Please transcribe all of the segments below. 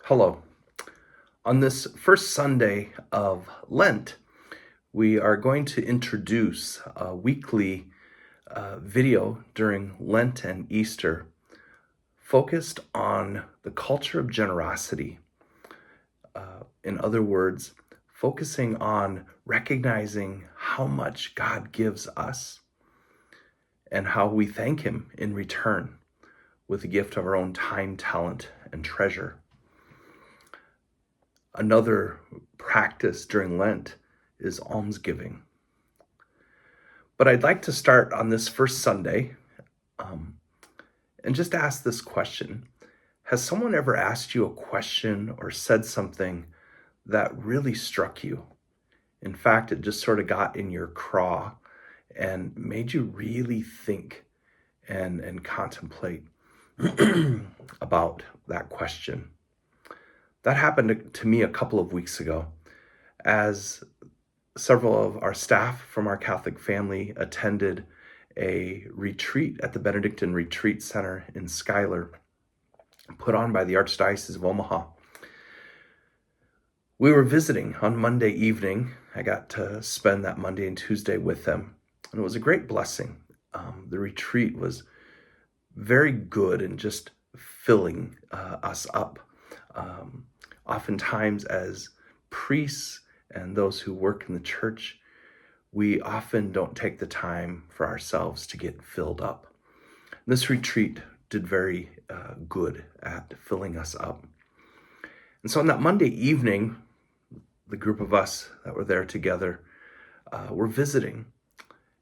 Hello. On this first Sunday of Lent, we are going to introduce a weekly video during Lent and Easter focused on the culture of generosity. In other words, focusing on recognizing how much God gives us and how we thank Him in return with the gift of our own time, talent, and treasure. Another practice during Lent is almsgiving. But I'd like to start on this first Sunday and just ask this question. Has someone ever asked you a question or said something that really struck you? In fact, it just sort of got in your craw and made you really think and contemplate about that question. That happened to me a couple of weeks ago as several of our staff from our Catholic family attended a retreat at the Benedictine Retreat Center in Schuyler, put on by the Archdiocese of Omaha. We were visiting on Monday evening. I got to spend that Monday and Tuesday with them, and it was a great blessing. The retreat was very good in just filling us up. Oftentimes as priests and those who work in the church, we often don't take the time for ourselves to get filled up. This retreat did very good at filling us up. And so on that Monday evening, the group of us that were there together were visiting.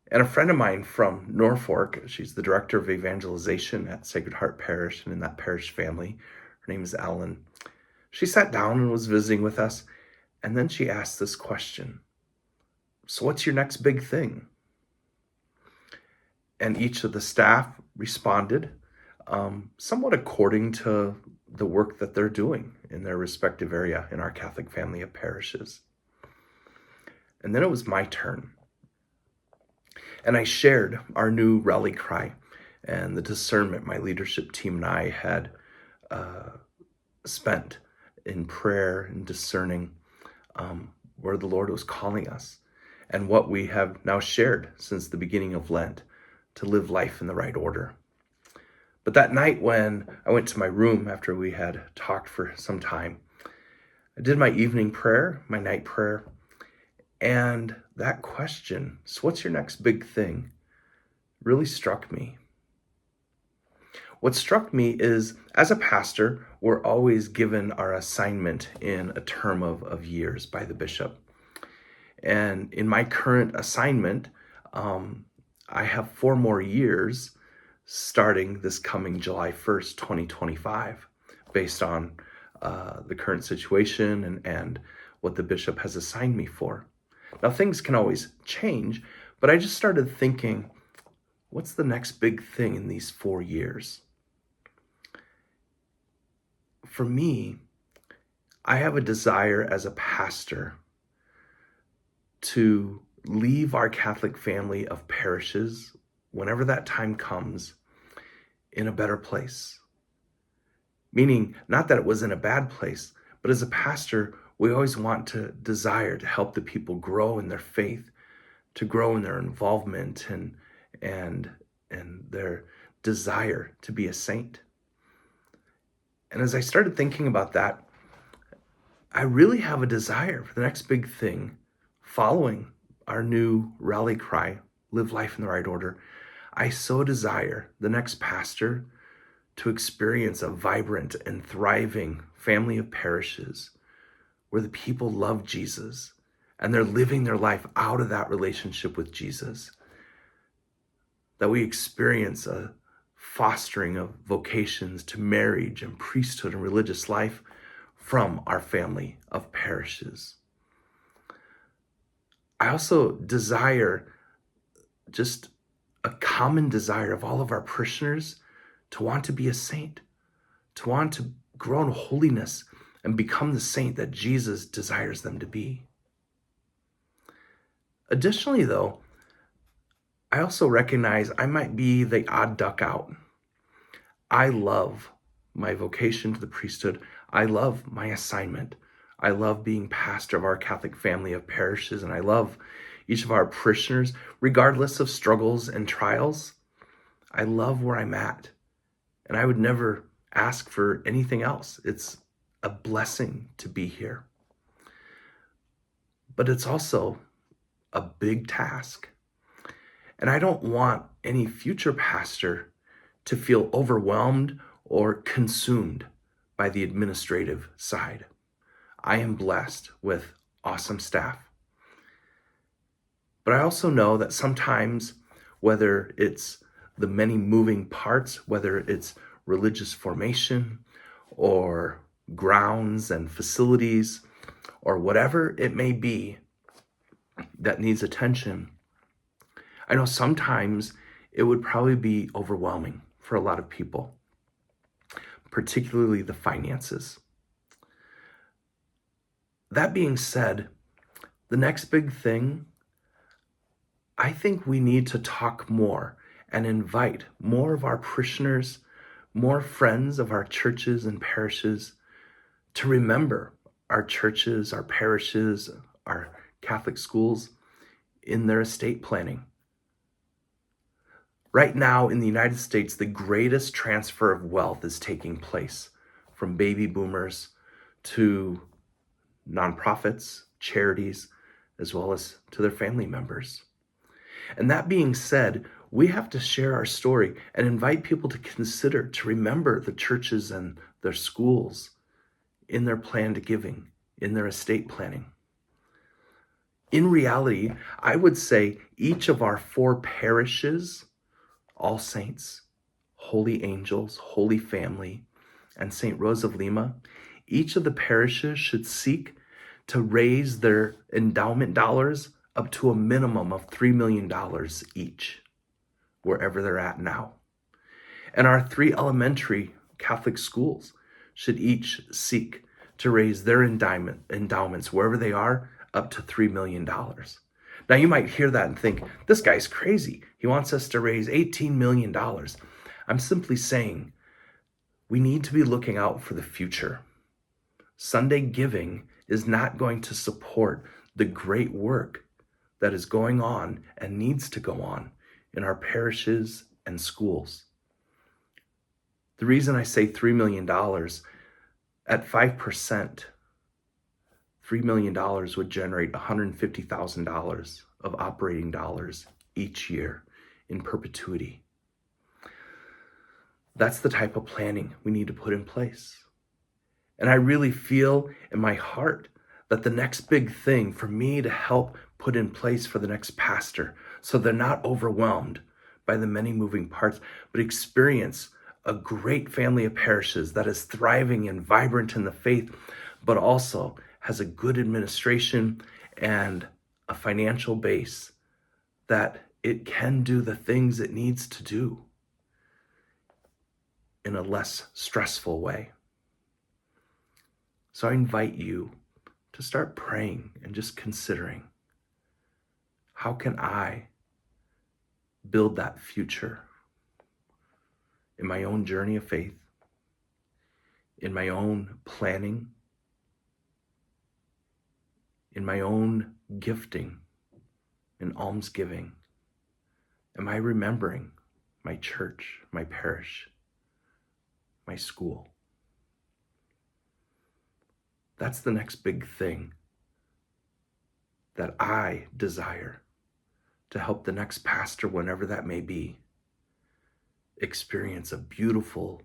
And a friend of mine from Norfolk, she's the director of evangelization at Sacred Heart Parish and in that parish family. Her name is Ellen. She sat down and was visiting with us, and then she asked this question. So what's your next big thing? And each of the staff responded somewhat according to the work that they're doing in their respective area in our Catholic family of parishes. And then it was my turn. And I shared our new rally cry and the discernment my leadership team and I had spent in prayer and discerning where the Lord was calling us and what we have now shared since the beginning of Lent to live life in the right order. But that night when I went to my room after we had talked for some time, I did my evening prayer, my night prayer, and that question, so what's your next big thing, really struck me. What struck me is, as a pastor, we're always given our assignment in a term of years by the bishop. And in my current assignment, I have 4 more years starting this coming July 1st, 2025, based on the current situation and what the bishop has assigned me for. Now, things can always change, but I just started thinking, what's the next big thing in these 4 years? For me, I have a desire as a pastor to leave our Catholic family of parishes, whenever that time comes, in a better place. Meaning, not that it was in a bad place, but as a pastor, we always want to desire to help the people grow in their faith, to grow in their involvement and their desire to be a saint. And as I started thinking about that, I really have a desire for the next big thing following our new rally cry, live life in the right order. I so desire the next pastor to experience a vibrant and thriving family of parishes where the people love Jesus and they're living their life out of that relationship with Jesus. That we experience a fostering of vocations to marriage and priesthood and religious life from our family of parishes. I also desire just a common desire of all of our parishioners to want to be a saint, to want to grow in holiness and become the saint that Jesus desires them to be. Additionally, though, I also recognize I might be the odd duck out. I love my vocation to the priesthood. I love my assignment. I love being pastor of our Catholic family of parishes, and I love each of our parishioners, regardless of struggles and trials. I love where I'm at, and I would never ask for anything else. It's a blessing to be here. But it's also a big task. And I don't want any future pastor to feel overwhelmed or consumed by the administrative side. I am blessed with awesome staff. But I also know that sometimes, whether it's the many moving parts, whether it's religious formation or grounds and facilities, or whatever it may be that needs attention, I know sometimes it would probably be overwhelming for a lot of people, particularly the finances. That being said, the next big thing, I think we need to talk more and invite more of our parishioners, more friends of our churches and parishes to remember our churches, our parishes, our Catholic schools in their estate planning. Right now in the United States, the greatest transfer of wealth is taking place from baby boomers to nonprofits, charities, as well as to their family members. And that being said, we have to share our story and invite people to consider, to remember the churches and their schools in their planned giving, in their estate planning. In reality, I would say each of our 4 parishes, All Saints, Holy Angels, Holy Family, and St. Rose of Lima, each of the parishes should seek to raise their endowment dollars up to a minimum of $3 million each, wherever they're at now. And our 3 elementary Catholic schools should each seek to raise their endowments, wherever they are, up to $3 million. Now, you might hear that and think, this guy's crazy. He wants us to raise $18 million. I'm simply saying we need to be looking out for the future. Sunday giving is not going to support the great work that is going on and needs to go on in our parishes and schools. The reason I say $3 million, at 5%, $3 million would generate $150,000 of operating dollars each year in perpetuity. That's the type of planning we need to put in place. And I really feel in my heart that the next big thing for me to help put in place for the next pastor, so they're not overwhelmed by the many moving parts, but experience a great family of parishes that is thriving and vibrant in the faith, but also has a good administration and a financial base that it can do the things it needs to do in a less stressful way. So I invite you to start praying and just considering, how can I build that future in my own journey of faith, in my own planning, in my own gifting and almsgiving? Am I remembering my church, my parish, my school? That's the next big thing that I desire to help the next pastor, whenever that may be, experience a beautiful,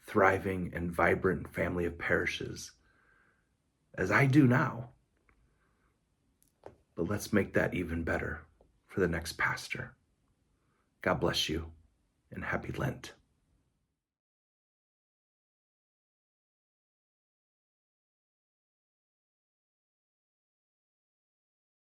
thriving, and vibrant family of parishes, as I do now. But let's make that even better for the next pastor. God bless you, and happy Lent.